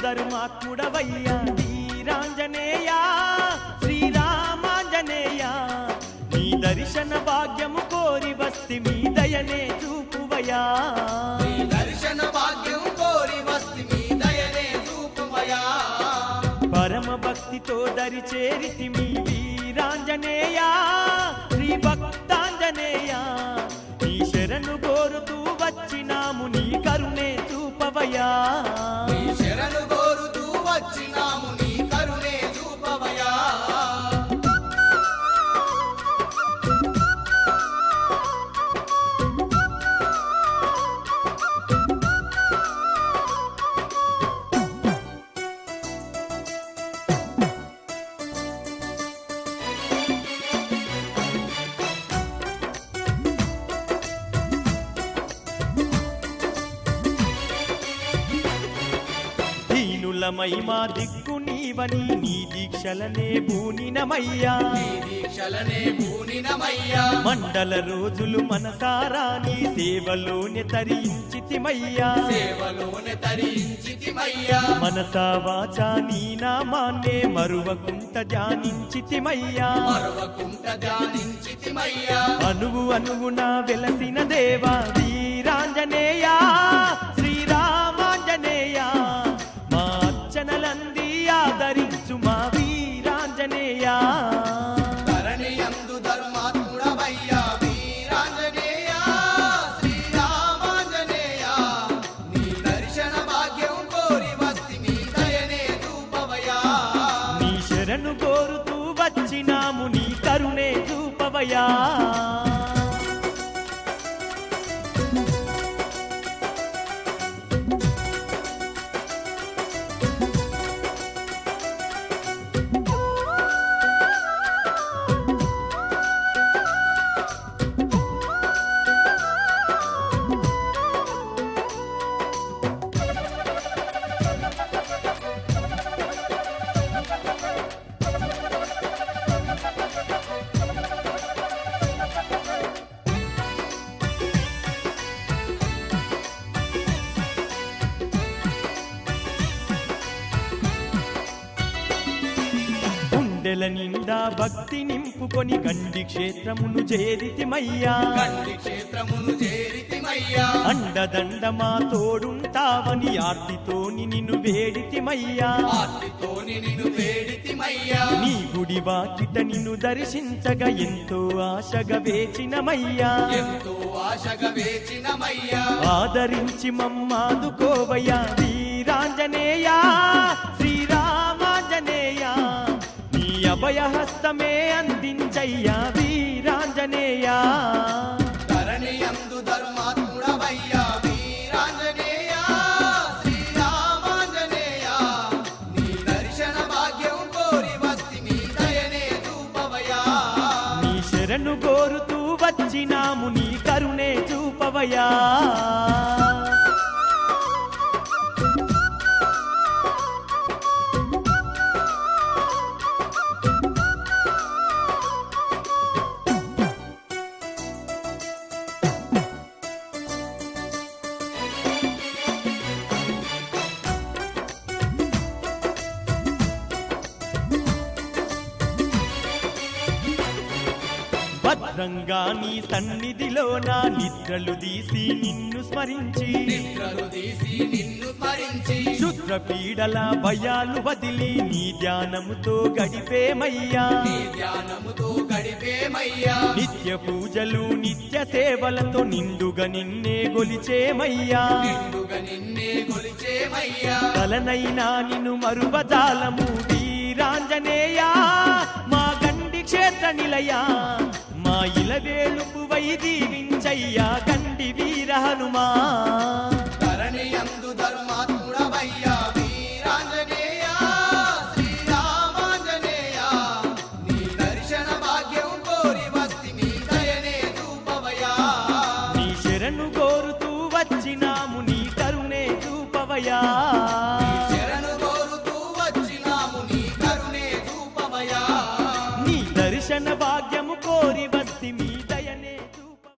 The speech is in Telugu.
ధర్మాత్ముడవయ్యా వీరాంజనేయ శ్రీరామాంజనేయ నీ దర్శన భాగ్యము కోరి వస్తి మీ దయనే చూపువయా దర్శన భాగ్యం కోరి వస్తి మీ దయనే చూపువయా పరమ భక్తితో దరి చేరితి మీ వీరాంజనేయ శ్రీ భక్తాంజనేయ నీ శరణు కోరుతూ వచ్చినాము నీ కరుణే చూపవయా నీ శరణు కోరుతూ వచ్చినాము నీ కరుణే చూపవయా దీనులమై మా దిక్కు నీవని నీ దీక్షలనే బూనినమయ్యా నీ దీక్షలనే పూనినమయ్యా మండల రోజులు మనసారా నీ సేవలోనే తరించితిమయ్యా సేవలోనే తరించితిమయ్యా మనసా వాచా నీ నామాన్నే మరువకుంట ధ్యానించితిమయ్యా మరవకుంట ధ్యానించితిమయ్యా అనువు అనువున వెలసిన దేవా వీరాంజనేయ శ్రీరామాంజనేయ మా అర్చనలంది ఆదరించు మా వీరాంజనేయ ధరణి యందు ధర్మాత్ముడవయ్యా వీరాంజనేయ శ్రీరామాంజనేయ నీ దర్శన భాగ్యం కోరి వస్తి మీ దయనే చూపవయా నీ శరణు కోరుతూ వచ్చినాము నీ కరుణే చూపవయా గుండెల నిండా భక్తి నింపుకొని గండి క్షేత్రమును చేరితిమయ్యా గండి క్షేత్రమును చేరితిమయ్యా అండదండ మా తోడుంటావని ఆర్తితోని నిన్ను వేడితిమయ్యా ఆర్తితోని నిన్ను వేడితిమయ్యా నీ గుడి వాకిట నిన్ను దర్శించగా ఎంతో ఆశగా వేచినమయ్యా ఎంతో ఆశగా వేచినమయ్యా ఆదరించి మమ్మాదుకోవయ్యా వీరాంజనేయ శ్రీరామాంజనేయ నీ అభయహస్తమే అందించయ్యా వీరాంజనేయ ధరణి యందు ధర్మాత్ముడవయ్యా వీరాంజనేయ శ్రీరామాంజనేయ నీ దర్శన భాగ్యం కోరి వస్తి మీ దయనే చూపవయా నీ శరణు కోరుతూ వచ్చినాము నీ కరుణే చూపవయా భద్రంగా నీ సన్నిధిలో నా నిద్రలు తీసి నిన్ను స్మరించి నిద్రలు తీసి నిన్ను స్మరించి శుద్ర పీడల భయాలు వదిలి నీ ధ్యానముతో గడిపేమయ్యా నీ ధ్యానముతో గడిపేమయ్యా నిత్య పూజలు నిత్య సేవలతో నిండుగా నిన్నే గొలిచేమయ్యా నిండుగా నిన్నే కొలిచేమయ్యా తలనైనా నిన్ను మరువజాలము వీరాంజనేయ మా గండి క్షేత్ర నిలయ మా ఇలవేలుపు వై దీవించయ్యా గండి వీర హనుమా ధరణి యందు ధర్మాత్ముడవయ్యా వీరాంజనేయ శ్రీరామాంజనేయ నీ దర్శన భాగ్యం కోరి వస్తి మీ దయనే చూపవయా నీ శరణు కోరుతూ వచ్చినాము నీ కరుణే చూపవయా శరణు కోరుతూ వచ్చినాము నీ కరుణే చూపవయా నీ దర్శన భాగ్య